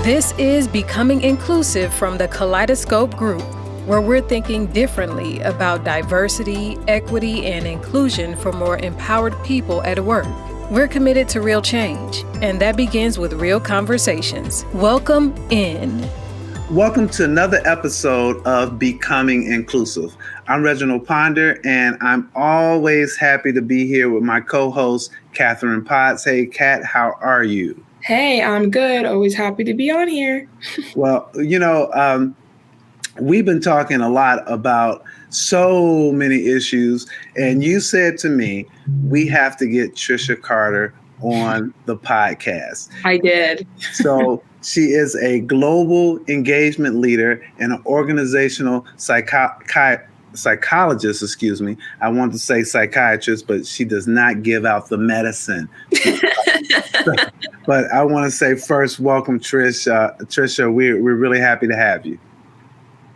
This is Becoming Inclusive from the Kaleidoscope Group, where we're thinking differently about diversity, equity, and inclusion for more empowered people at work. We're committed to real change, and that begins with real conversations. Welcome in. Welcome to another episode of Becoming Inclusive. I'm Reginald Ponder, and I'm always happy to be here with my co-host, Catherine Potts. Hey, Kat, how are you? Hey, I'm good. Always happy to be on here. Well, we've been talking a lot about so many issues, and you said to me, we have to get Trisha Carter on the podcast. I did. So she is a global engagement leader and an organizational psychologist, I want to say psychiatrist, but she does not give out the medicine. But I want to say first, welcome, Trisha. Trisha, we're really happy to have you.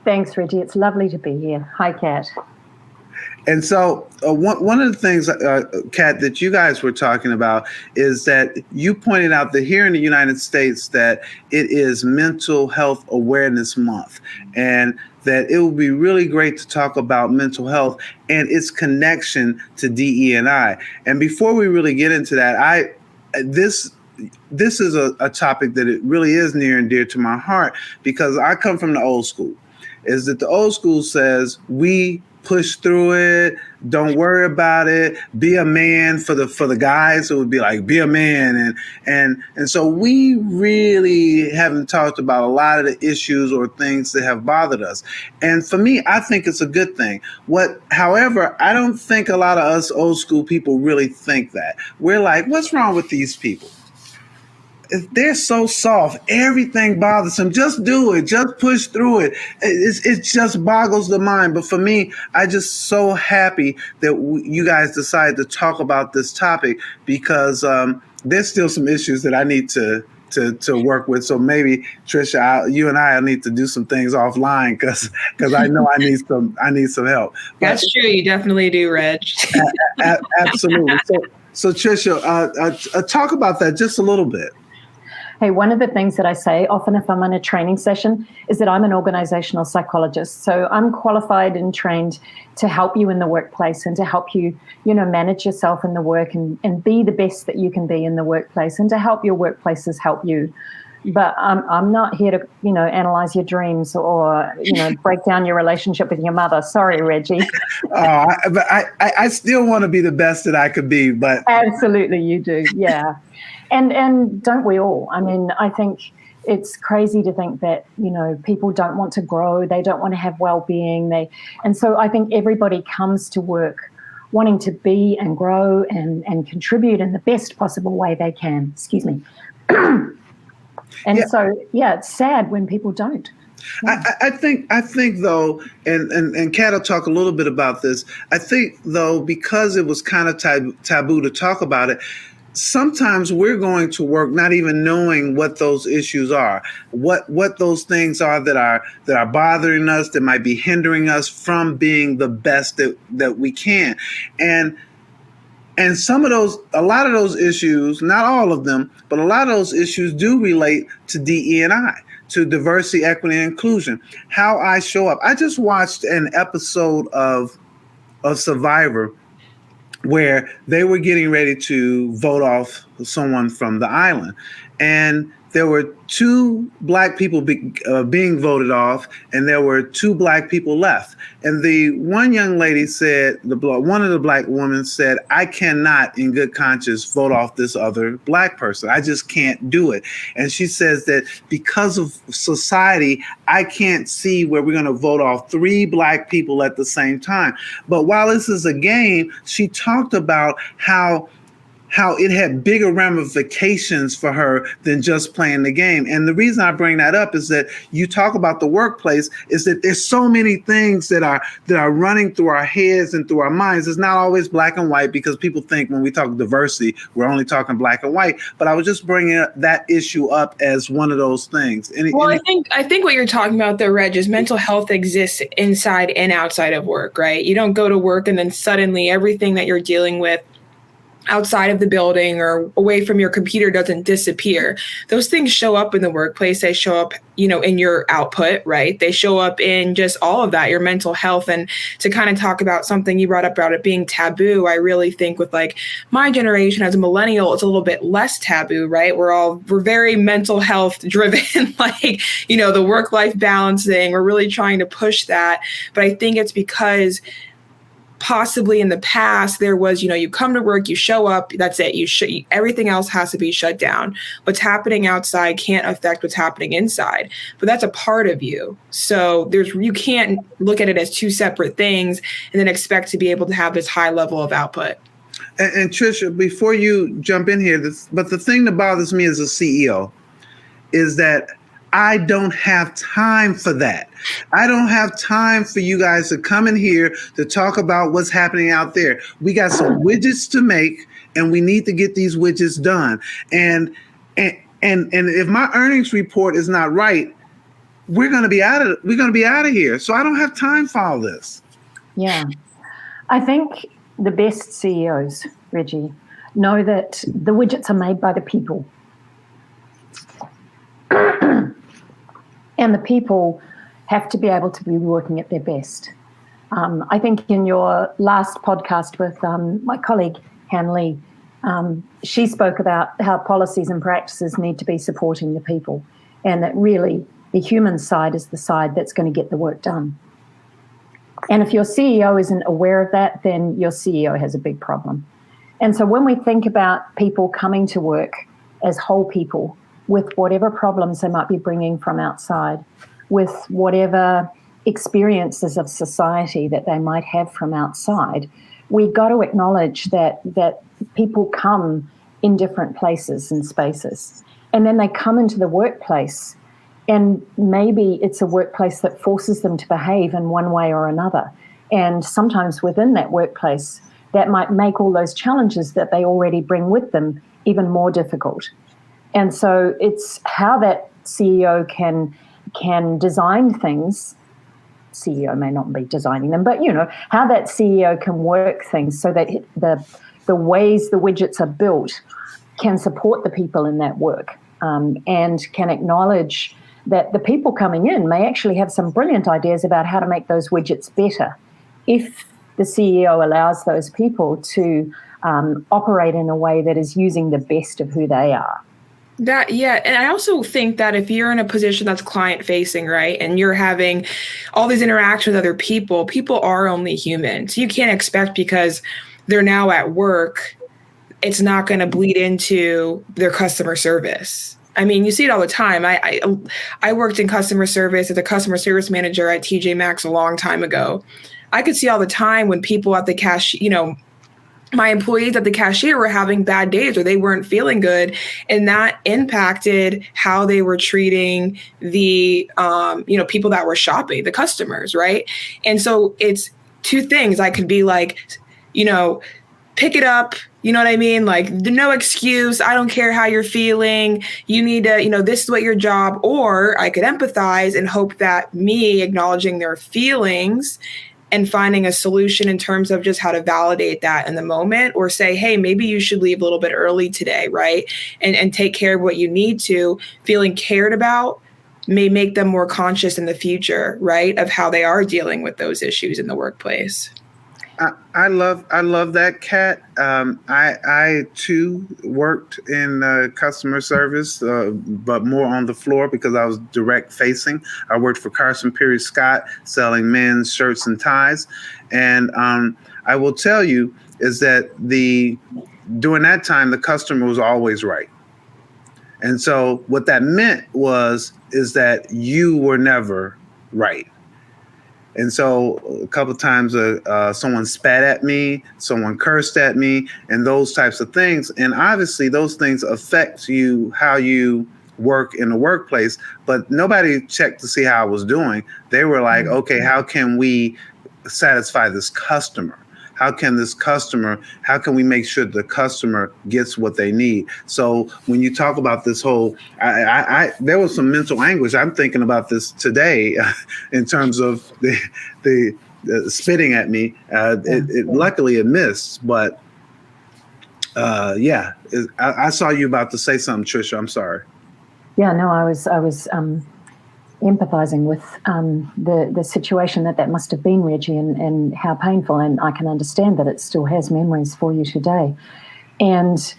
Thanks, Reggie. It's lovely to be here. Hi, Kat. And so one of the things, Kat, that you guys were talking about is that you pointed out that here in the United States that it is Mental Health Awareness Month, and that it would be really great to talk about mental health and its connection to DE&I. And before we really get into that, this is a topic that it really is near and dear to my heart, because I come from the old school. Is that the old school says we push through it, don't worry about it, be a man. For the guys, it would be like be a man, and so we really haven't talked about a lot of the issues or things that have bothered us. And for me, I think it's a good thing. However, I don't think a lot of us old school people really think that. We're like, what's wrong with these people? They're so soft. Everything bothers them. Just do it. Just push through it. It just boggles the mind. But for me, I'm just so happy that you guys decided to talk about this topic, because there's still some issues that I need to work with. So maybe Trisha, you and I need to do some things offline, because I know I need some help. That's true. You definitely do, Reg. Absolutely. So Trisha, talk about that just a little bit. Hey, one of the things that I say often if I'm in a training session is that I'm an organizational psychologist. So I'm qualified and trained to help you in the workplace and to help you, manage yourself in the work and be the best that you can be in the workplace, and to help your workplaces help you. But I'm not here to, analyze your dreams or, break down your relationship with your mother. Sorry, Reggie. But I still want to be the best that I could be. But absolutely, you do. Yeah. And don't we all? I mean, I think it's crazy to think that, people don't want to grow. They don't want to have well-being. And so I think everybody comes to work wanting to be and grow and contribute in the best possible way they can. Excuse me. So, it's sad when people don't. I think though, and Kat will talk a little bit about this. I think though, because it was kind of taboo to talk about it, sometimes we're going to work not even knowing what those issues are, what those things are that are bothering us, that might be hindering us from being the best that we can. And a lot of those issues, not all of them, but a lot of those issues do relate to DE&I, to diversity, equity, and inclusion. How I show up. I just watched an episode of Survivor where they were getting ready to vote off someone from the island. And there were 2 black people being voted off, and there were 2 black people left. And the one young lady said, one of the black women said, I cannot in good conscience vote off this other black person. I just can't do it. And she says that because of society, I can't see where we're going to vote off 3 black people at the same time. But while this is a game, she talked about how it had bigger ramifications for her than just playing the game. And the reason I bring that up is that you talk about the workplace, is that there's so many things that are running through our heads and through our minds. It's not always black and white, because people think when we talk diversity, we're only talking black and white. But I was just bringing that issue up as one of those things. I think what you're talking about though, Reg, is mental health exists inside and outside of work, right? You don't go to work and then suddenly everything that you're dealing with outside of the building or away from your computer doesn't disappear. Those things show up in the workplace. They show up, in your output, right? They show up in just all of that, your mental health. And to kind of talk about something you brought up about it being taboo, I really think with like my generation as a millennial, it's a little bit less taboo, right? We're very mental health driven, like, the work-life balancing. We're really trying to push that. But I think it's because possibly in the past there was, you come to work, you show up, that's it. Everything else has to be shut down. What's happening outside can't affect what's happening inside, but that's a part of you. So you can't look at it as two separate things and then expect to be able to have this high level of output. And Trisha, before you jump in here, but the thing that bothers me as a CEO is that I don't have time for that. I don't have time for you guys to come in here to talk about what's happening out there. We got some widgets to make, and we need to get these widgets done. And if my earnings report is not right, we're going to be out of here. So I don't have time for all this. Yeah, I think the best CEOs, Reggie, know that the widgets are made by the people. And the people have to be able to be working at their best. I think in your last podcast with my colleague, Han Lee, she spoke about how policies and practices need to be supporting the people, and that really the human side is the side that's going to get the work done. And if your CEO isn't aware of that, then your CEO has a big problem. And so when we think about people coming to work as whole people, with whatever problems they might be bringing from outside, with whatever experiences of society that they might have from outside, we've got to acknowledge that people come in different places and spaces. And then they come into the workplace, and maybe it's a workplace that forces them to behave in one way or another. And sometimes within that workplace, that might make all those challenges that they already bring with them even more difficult. And so it's how that CEO can design things. CEO may not be designing them, but how that CEO can work things so that the ways the widgets are built can support the people in that work, and can acknowledge that the people coming in may actually have some brilliant ideas about how to make those widgets better if the CEO allows those people to operate in a way that is using the best of who they are. And I also think that if you're in a position that's client facing, right, and you're having all these interactions with other people are only human. So you can't expect because they're now at work, it's not going to bleed into their customer service. I mean, you see it all the time. I worked in customer service as a customer service manager at TJ Maxx a long time ago. I could see all the time when people at the cash, my employees at the cashier were having bad days or they weren't feeling good. And that impacted how they were treating the, people that were shopping, the customers, right? And so it's two things. I could be like, pick it up. You know what I mean? Like, no excuse. I don't care how you're feeling. You need to, this is what your job. Or I could empathize and hope that me acknowledging their feelings and finding a solution in terms of just how to validate that in the moment, or say, hey, maybe you should leave a little bit early today, right? And take care of what you need to. Feeling cared about may make them more conscious in the future, right? Of how they are dealing with those issues in the workplace. I love that, Kat. I too worked in customer service, but more on the floor because I was direct facing. I worked for Carson Perry Scott selling men's shirts and ties. And I will tell you is that during that time, the customer was always right. And so what that meant is that you were never right. And so a couple of times someone spat at me, someone cursed at me, and those types of things. And obviously those things affect you, how you work in the workplace, but nobody checked to see how I was doing. They were like, okay, how can we satisfy this customer? How can we make sure the customer gets what they need? So when you talk about this whole, there was some mental anguish. I'm thinking about this today in terms of the spitting at me. Luckily it missed, but I saw you about to say something, Trisha. I'm sorry. Yeah, no, I was empathizing with the situation that must have been, Reggie, and how painful. And I can understand that it still has memories for you today. And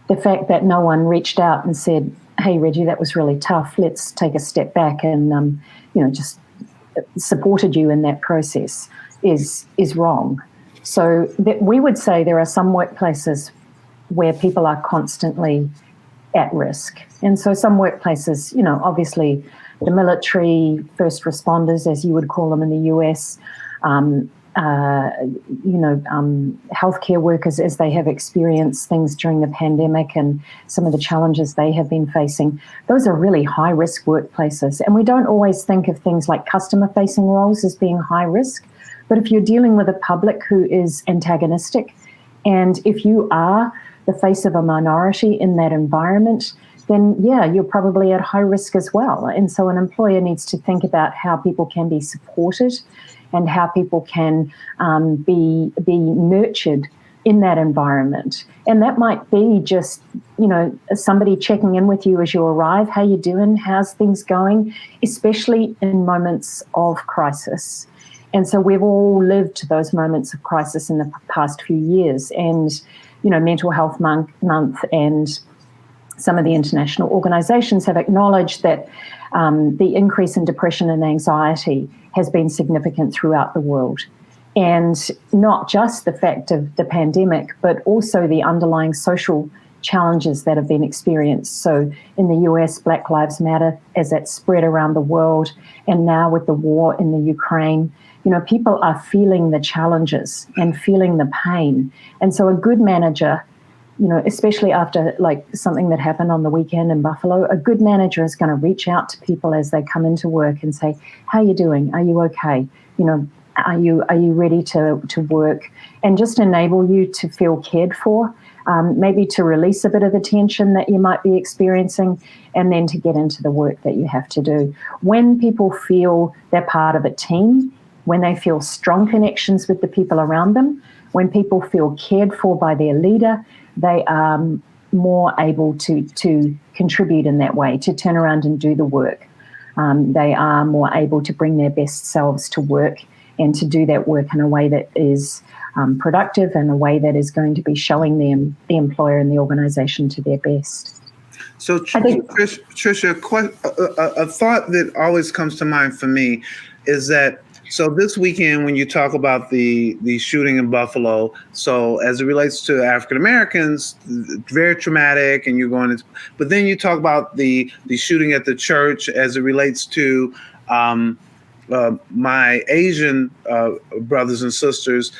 the fact that no one reached out and said, "Hey, Reggie, that was really tough. Let's take a step back," and just supported you in that process is wrong. So we would say there are some workplaces where people are constantly at risk. And so some workplaces, obviously the military, first responders, as you would call them in the US, healthcare workers, as they have experienced things during the pandemic and some of the challenges they have been facing, those are really high-risk workplaces. And we don't always think of things like customer-facing roles as being high risk. But if you're dealing with a public who is antagonistic, and if you are the face of a minority in that environment, then you're probably at high risk as well. And so an employer needs to think about how people can be supported and how people can be nurtured in that environment. And that might be just, somebody checking in with you as you arrive. How you doing? How's things going? Especially in moments of crisis. And so we've all lived those moments of crisis in the past few years. And, Mental Health Month and some of the international organisations have acknowledged that the increase in depression and anxiety has been significant throughout the world. And not just the fact of the pandemic, but also the underlying social challenges that have been experienced. So in the US, Black Lives Matter, as that spread around the world, and now with the war in the Ukraine, people are feeling the challenges and feeling the pain. And so a good manager, especially after like something that happened on the weekend in Buffalo, a good manager is going to reach out to people as they come into work and say, "How are you doing? Are you okay? Are you ready to work?" And just enable you to feel cared for, maybe to release a bit of the tension that you might be experiencing, and then to get into the work that you have to do. When people feel they're part of a team, when they feel strong connections with the people around them, when people feel cared for by their leader, they are more able to contribute in that way, to turn around and do the work. They are more able to bring their best selves to work and to do that work in a way that is productive and a way that is going to be showing them, the employer and the organisation, to their best. So, Trisha, a thought that always comes to mind for me is that, so this weekend, when you talk about the shooting in Buffalo, so as it relates to African Americans, very traumatic, and you're going into, but then you talk about the shooting at the church as it relates to my Asian brothers and sisters.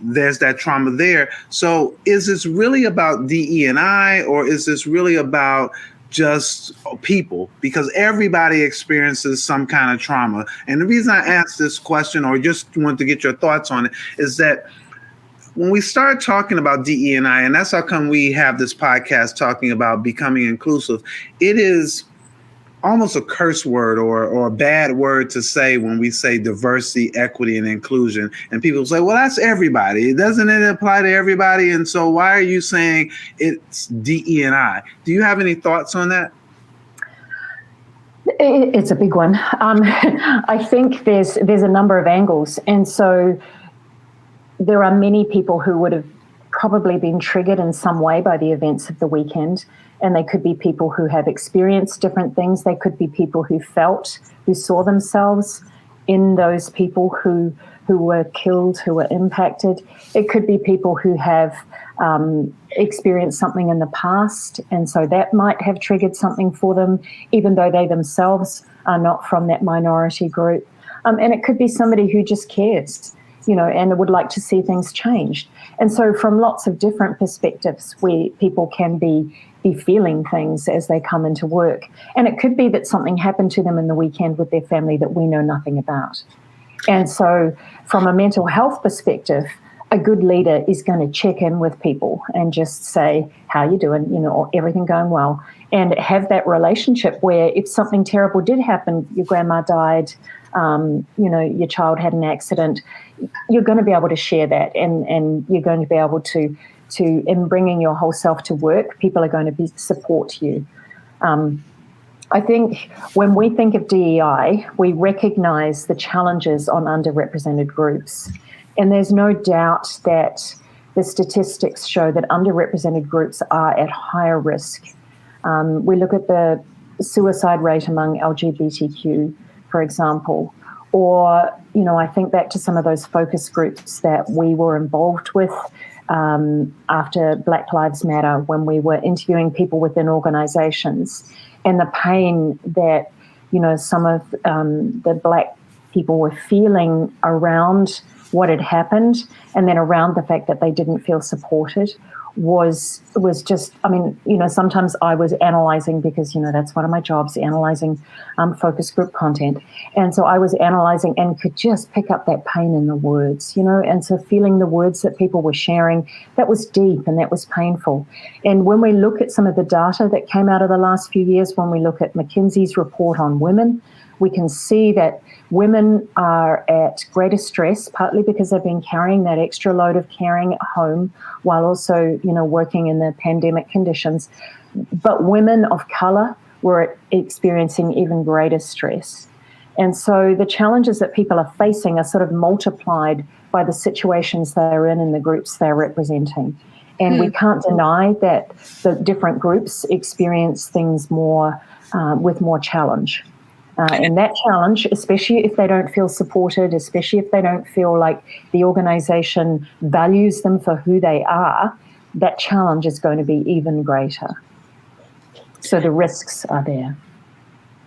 There's that trauma there. So is this really about DE&I, or is this really about just people? Because everybody experiences some kind of trauma. And the reason I asked this question, or just want to get your thoughts on it, is that when we start talking about DE&I, and that's how come we have this podcast talking about becoming inclusive, it is almost a curse word or a bad word to say when we say diversity, equity, and inclusion. And people say, well, that's everybody. Doesn't it apply to everybody? And so why are you saying it's DE&I? Do you have any thoughts on that? It's a big one. I think there's a number of angles. And so there are many people who would have probably been triggered in some way by the events of the weekend. And they could be people who have experienced different things. They could be people who saw themselves in those people who were killed, who were impacted. It could be people who have experienced something in the past, and so that might have triggered something for them, even though they themselves are not from that minority group. And it could be somebody who just cares, and would like to see things changed. And so from lots of different perspectives, where people can be feeling things as they come into work. And it could be that something happened to them in the weekend with their family that we know nothing about. And so from a mental health perspective, a good leader is going to check in with people and just say, how you doing? Everything going well? And have that relationship where if something terrible did happen, your grandma died, your child had an accident, you're going to be able to share that, and you're going to be able to in bringing your whole self to work, people are going to support you. I think when we think of DEI, we recognize the challenges on underrepresented groups. And there's no doubt that the statistics show that underrepresented groups are at higher risk. We look at the suicide rate among LGBTQ, for example, or, I think back to some of those focus groups that we were involved with after Black Lives Matter, when we were interviewing people within organizations, and the pain that, some of the Black people were feeling around what had happened, and then around the fact that they didn't feel supported was just, sometimes I was analyzing, because, that's one of my jobs, analyzing focus group content. And so I was analyzing and could just pick up that pain in the words, and so feeling the words that people were sharing, that was deep and that was painful. And when we look at some of the data that came out of the last few years, when we look at McKinsey's report on women, we can see that women are at greater stress, partly because they've been carrying that extra load of caring at home while also, working in the pandemic conditions. But women of colour were experiencing even greater stress. And so the challenges that people are facing are sort of multiplied by the situations they're in and the groups they're representing. And we can't deny that the different groups experience things more with more challenge. And that challenge, especially if they don't feel supported, especially if they don't feel like the organization values them for who they are, that challenge is going to be even greater. So the risks are there.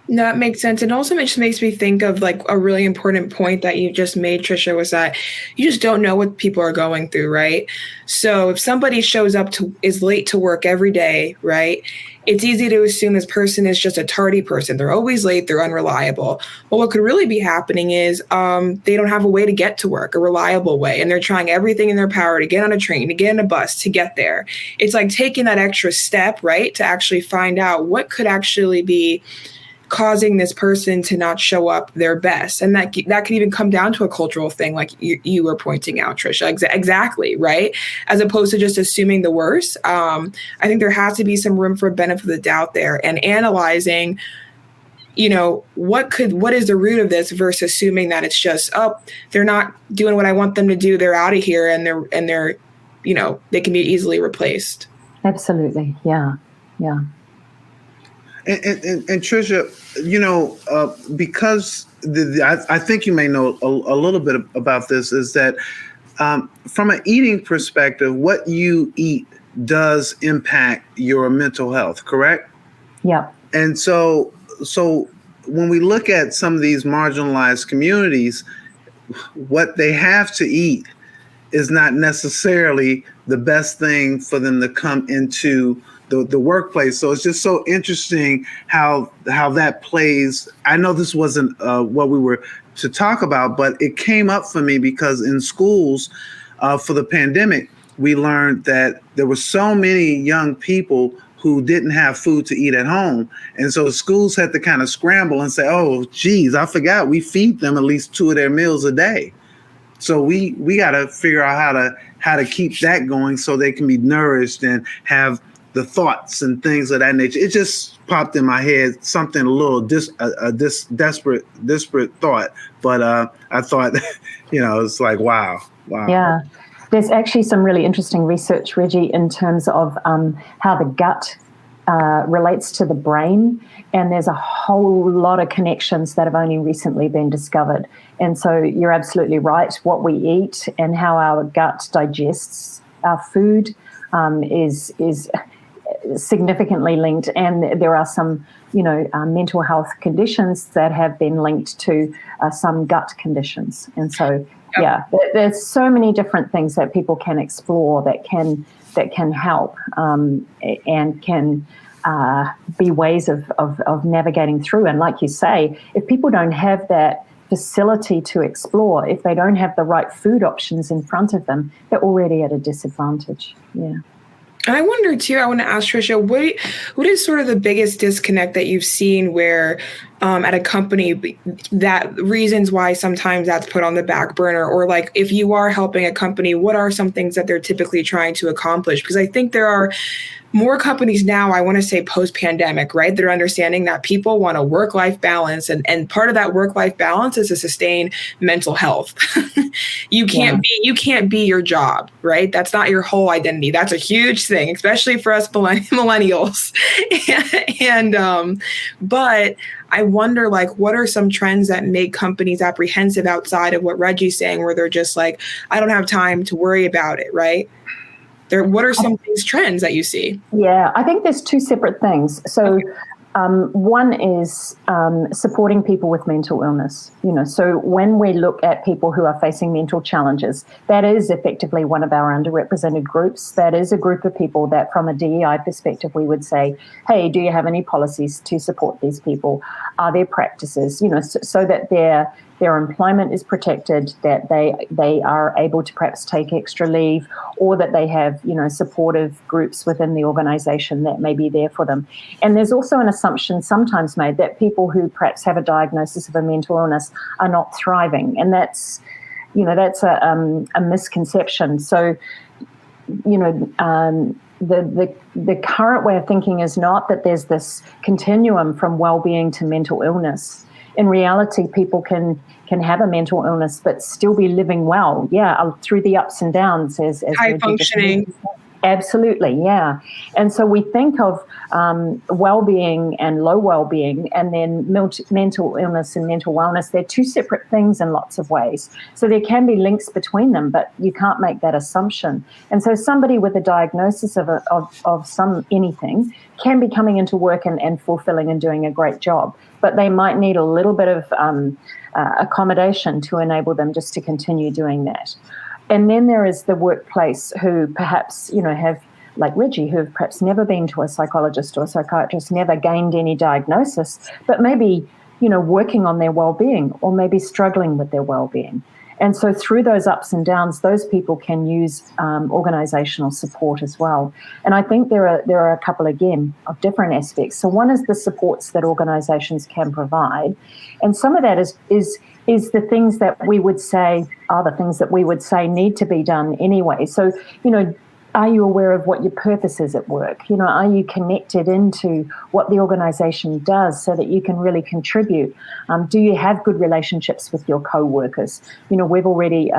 No, that makes sense. And also it just makes me think of like a really important point that you just made, Trisha, was that you just don't know what people are going through, right? So if somebody shows up is late to work every day, right? It's easy to assume this person is just a tardy person. They're always late, they're unreliable. But what could really be happening is they don't have a way to get to work, a reliable way, and they're trying everything in their power to get on a train, to get on a bus, to get there. It's like taking that extra step, right, to actually find out what could actually be causing this person to not show up their best. And that could even come down to a cultural thing, like you were pointing out, Trisha. Exactly, right? As opposed to just assuming the worst. I think there has to be some room for benefit of the doubt there, and analyzing, what is the root of this, versus assuming that it's just, they're not doing what I want them to do, they're out of here, and they're they can be easily replaced. Absolutely. Yeah. And Trisha, because I think you may know a little bit about this, is that from an eating perspective, what you eat does impact your mental health, correct? Yeah. And so when we look at some of these marginalized communities, what they have to eat is not necessarily the best thing for them to come into the workplace. So it's just so interesting how that plays. I know this wasn't what we were to talk about, but it came up for me because in schools for the pandemic, we learned that there were so many young people who didn't have food to eat at home. And so schools had to kind of scramble and say, oh, geez, I forgot we feed them at least 2 of their meals a day. So we got to figure out how to keep that going so they can be nourished and have the thoughts and things of that nature. It just popped in my head, something a little desperate thought. But I thought, it's like, wow. Yeah. There's actually some really interesting research, Reggie, in terms of how the gut relates to the brain. And there's a whole lot of connections that have only recently been discovered. And so you're absolutely right. What we eat and how our gut digests our food is significantly linked. And there are some, mental health conditions that have been linked to some gut conditions. And so, there's so many different things that people can explore that can help and can be ways of navigating through. And like you say, if people don't have that facility to explore, if they don't have the right food options in front of them, they're already at a disadvantage. Yeah. I wonder too, I want to ask Trisha, what is sort of the biggest disconnect that you've seen where at a company, that reasons why sometimes that's put on the back burner, or like if you are helping a company, what are some things that they're typically trying to accomplish? Because I think there are more companies now, I want to say post-pandemic, right? They're understanding that people want a work-life balance, and part of that work-life balance is to sustain mental health. You can't be your job, right? That's not your whole identity. That's a huge thing, especially for us millennials. But I wonder, like, what are some trends that make companies apprehensive outside of what Reggie's saying, where they're just like, I don't have time to worry about it, right? What are some of these trends that you see? Yeah, I think there's two separate things. So one is supporting people with mental illness. So when we look at people who are facing mental challenges, that is effectively one of our underrepresented groups. That is a group of people that from a DEI perspective, we would say, hey, do you have any policies to support these people? Are there practices, so that their employment is protected, that they are able to perhaps take extra leave, or that they have, supportive groups within the organization that may be there for them. And there's also an assumption sometimes made that people who perhaps have a diagnosis of a mental illness are not thriving. And that's a misconception. So, the current way of thinking is not that there's this continuum from well-being to mental illness. In reality, people can have a mental illness but still be living well, through the ups and downs. As high functioning. Absolutely, yeah. And so we think of well-being and low well-being, and then mental illness and mental wellness. They're two separate things in lots of ways. So there can be links between them, but you can't make that assumption. And so somebody with a diagnosis of anything can be coming into work and fulfilling and doing a great job, but they might need a little bit of accommodation to enable them just to continue doing that. And then there is the workplace who perhaps, have, like Reggie, who have perhaps never been to a psychologist or a psychiatrist, never gained any diagnosis, but maybe, working on their well-being, or maybe struggling with their well-being. And so through those ups and downs, those people can use organizational support as well. And I think there are a couple, again, of different aspects. So one is the supports that organizations can provide. And some of that is the things that we would say are the things that we would say need to be done anyway. So, are you aware of what your purpose is at work? Are you connected into what the organization does so that you can really contribute? Do you have good relationships with your co-workers? We've already,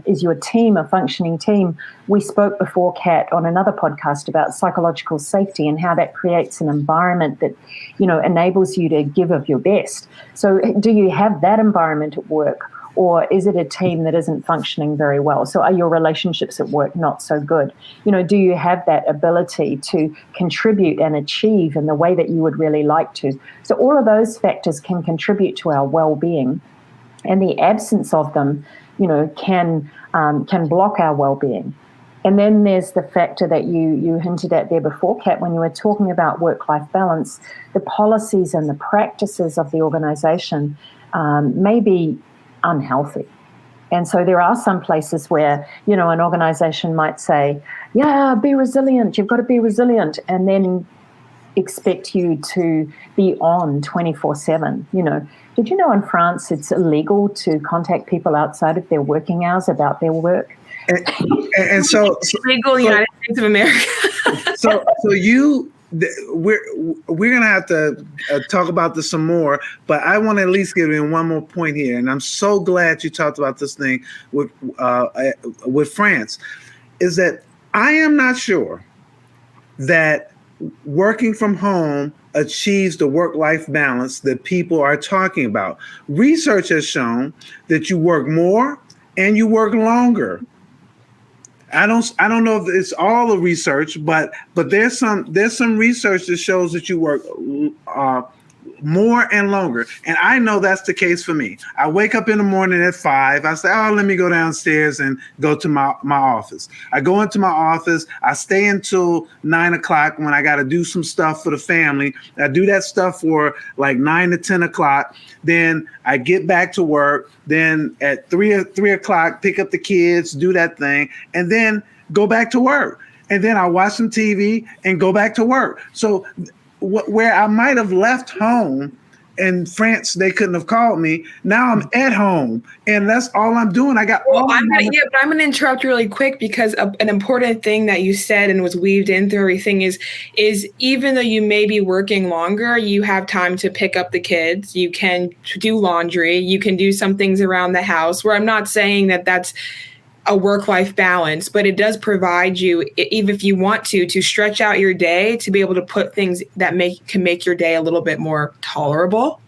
is your team a functioning team? We spoke before, Kat, on another podcast about psychological safety and how that creates an environment that, enables you to give of your best. So do you have that environment at work? Or is it a team that isn't functioning very well? So are your relationships at work not so good? Do you have that ability to contribute and achieve in the way that you would really like to? So all of those factors can contribute to our well-being, and the absence of them, can block our well-being. And then there's the factor that you hinted at there before, Kat, when you were talking about work-life balance. The policies and the practices of the organisation may be unhealthy. And so there are some places where, an organization might say, be resilient, you've got to be resilient, and then expect you to be on 24/7. Did you know in France it's illegal to contact people outside of their working hours about their work? And so legal in the United States of America. so we're gonna have to talk about this some more, but I want to at least give in one more point here, and I'm so glad you talked about this thing with France. Is that I am not sure that working from home achieves the work-life balance that people are talking about. Research has shown that you work more and you work longer. I don't know if it's all the research, but there's some research that shows that you work more and longer. And I know that's the case for me. I wake up in the morning at 5. I say, let me go downstairs and go to my office. I go into my office. I stay until 9 o'clock when I got to do some stuff for the family. I do that stuff for like 9 to 10 o'clock. Then I get back to work. Then at 3 o'clock, pick up the kids, do that thing, and then go back to work. And then I watch some TV and go back to work. So where I might have left home in France, they couldn't have called me. Now I'm at home, and that's all I'm doing. I got all. I'm going to interrupt really quick because an important thing that you said and was weaved in through everything is even though you may be working longer, you have time to pick up the kids. You can do laundry. You can do some things around the house. Where I'm not saying that that's a work-life balance, but it does provide you, even if you want to stretch out your day to be able to put things that can make your day a little bit more tolerable,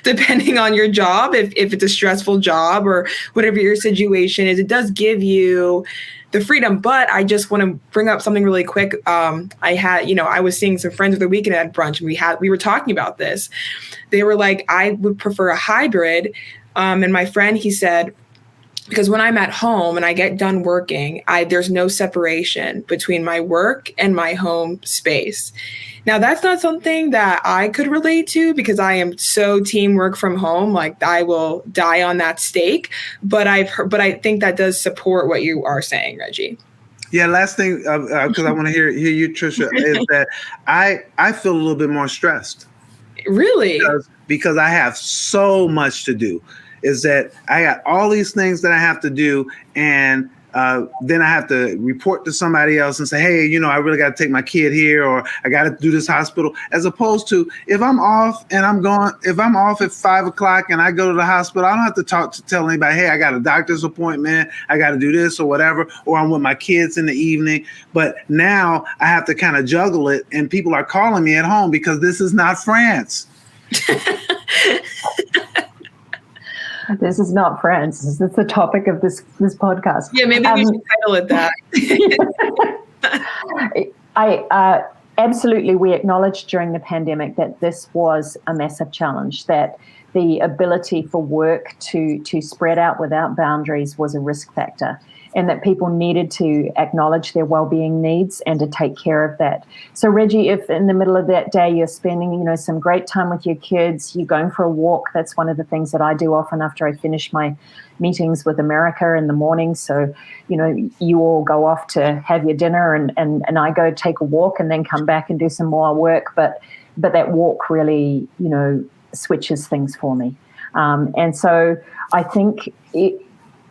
depending on your job. If it's a stressful job or whatever your situation is, it does give you the freedom. But I just want to bring up something really quick. I was seeing some friends over the weekend at brunch, and we were talking about this. They were like, I would prefer a hybrid. And my friend, he said, because when I'm at home and I get done working, there's no separation between my work and my home space. Now, that's not something that I could relate to because I am so team work from home. Like, I will die on that stake. But I think that does support what you are saying, Reggie. Yeah, last thing, because I want to hear you, Trisha, is that I feel a little bit more stressed. Really? Because I have so much to do. Is that I got all these things that I have to do, and then I have to report to somebody else and say, hey, I really got to take my kid here, or I got to do this hospital. As opposed to if I'm off and if I'm off at 5 o'clock and I go to the hospital, I don't have to tell anybody, hey, I got a doctor's appointment, I got to do this or whatever, or I'm with my kids in the evening. But now I have to kind of juggle it, and people are calling me at home because this is not France. This is not France. This is the topic of this podcast. Yeah, maybe we should title it that. Absolutely, we acknowledged during the pandemic that this was a massive challenge, that the ability for work to spread out without boundaries was a risk factor, and that people needed to acknowledge their well-being needs and to take care of that. So, Reggie, if in the middle of that day you're spending, some great time with your kids, you're going for a walk, that's one of the things that I do often after I finish my meetings with America in the morning. So, you all go off to have your dinner and I go take a walk and then come back and do some more work. But that walk really, switches things for me. And so I think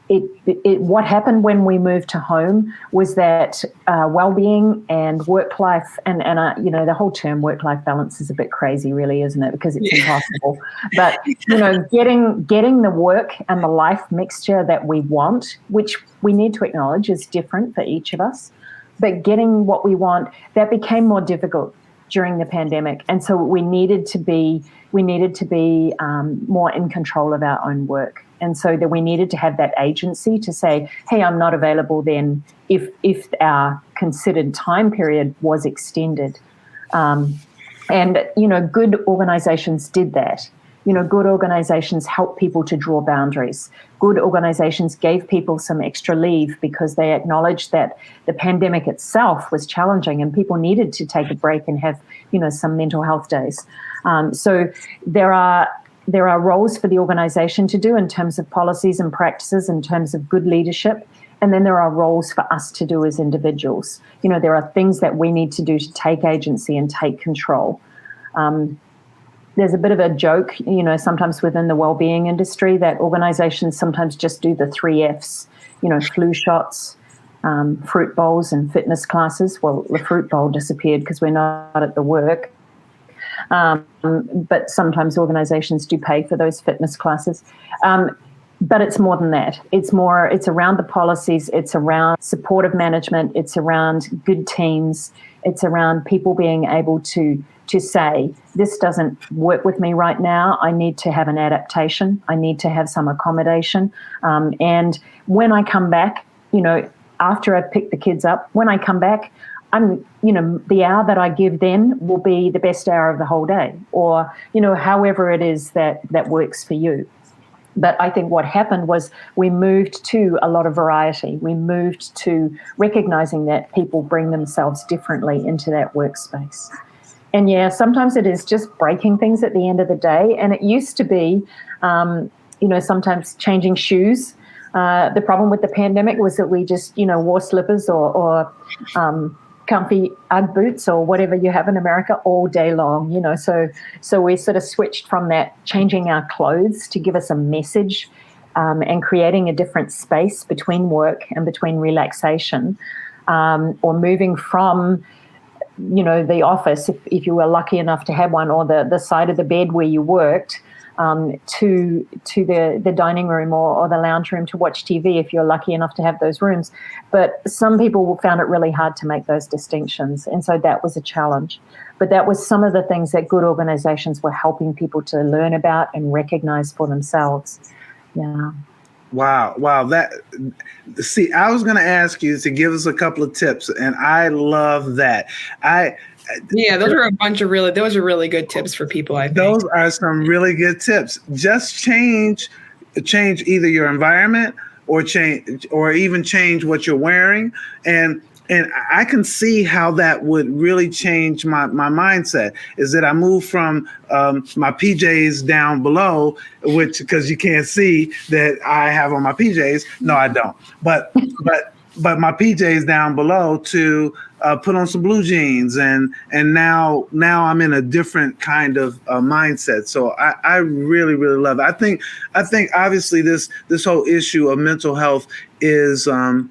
what happened when we moved to home was that well-being and work life, and the whole term work-life balance is a bit crazy, really, isn't it? Because it's impossible. But getting the work and the life mixture that we want, which we need to acknowledge is different for each of us, but getting what we want, that became more difficult during the pandemic, and so we needed to be more in control of our own work. And so that we needed to have that agency to say, hey, I'm not available then if our considered time period was extended. And good organizations did that. Good organizations helped people to draw boundaries. Good organizations gave people some extra leave because they acknowledged that the pandemic itself was challenging and people needed to take a break and have, some mental health days. So there are roles for the organization to do in terms of policies and practices, in terms of good leadership. And then there are roles for us to do as individuals. There are things that we need to do to take agency and take control. There's a bit of a joke, sometimes within the well-being industry that organizations sometimes just do the 3 Fs, flu shots, fruit bowls and fitness classes. Well, the fruit bowl disappeared because we're not at the work. But sometimes organizations do pay for those fitness classes. But it's more than that. It's around the policies. It's around supportive management. It's around good teams. It's around people being able to say, this doesn't work with me right now. I need to have an adaptation. I need to have some accommodation. And when I come back, after I've picked the kids up, when I come back, the hour that I give then will be the best hour of the whole day, or, however it is that works for you. But I think what happened was we moved to a lot of variety. We moved to recognizing that people bring themselves differently into that workspace. And yeah, sometimes it is just breaking things at the end of the day. And it used to be, sometimes changing shoes. The problem with the pandemic was that we just, wore slippers or comfy Ugg boots or whatever you have in America all day long, so we sort of switched from that, changing our clothes to give us a message, and creating a different space between work and between relaxation, or moving from the office, if you were lucky enough to have one, or the side of the bed where you worked, to the dining room or the lounge room to watch TV if you're lucky enough to have those rooms. But some people found it really hard to make those distinctions. And so that was a challenge. But that was some of the things that good organizations were helping people to learn about and recognize for themselves. Yeah. Wow. I was going to ask you to give us a couple of tips, and I love that. Those are really good tips for people, I think. Those are some really good tips. Just change either your environment or even change what you're wearing. And I can see how that would really change my mindset, is that I move from my PJs down below, because you can't see that I have on my PJs. No, I don't. But my PJs down below to put on some blue jeans, and now I'm in a different kind of mindset. So I really, really love it. I think obviously this whole issue of mental health is one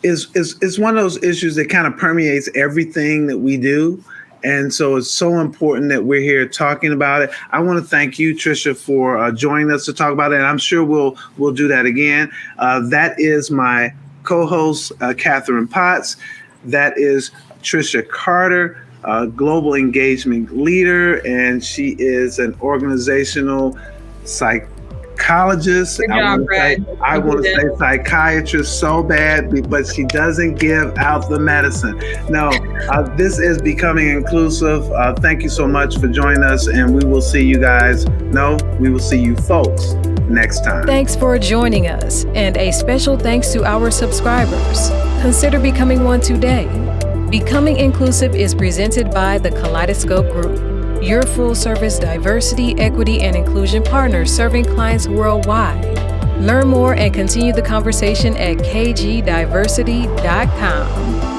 of those issues that kind of permeates everything that we do. And so it's so important that we're here talking about it. I want to thank you, Trisha, for joining us to talk about it. And I'm sure we'll do that again. That is my co-host, Catherine Potts. That is Trisha Carter, global engagement leader, and she is an organizational psychologist. Good job, Brad. I want to say psychiatrist so bad, but she doesn't give out the medicine. No, this is Becoming Inclusive. Thank you so much for joining us, and we will see you guys. No, we will see you folks next time. Thanks for joining us, and a special thanks to our subscribers. Consider becoming one today. Becoming Inclusive is presented by the Kaleidoscope Group, your full-service diversity, equity, and inclusion partner serving clients worldwide. Learn more and continue the conversation at kgdiversity.com.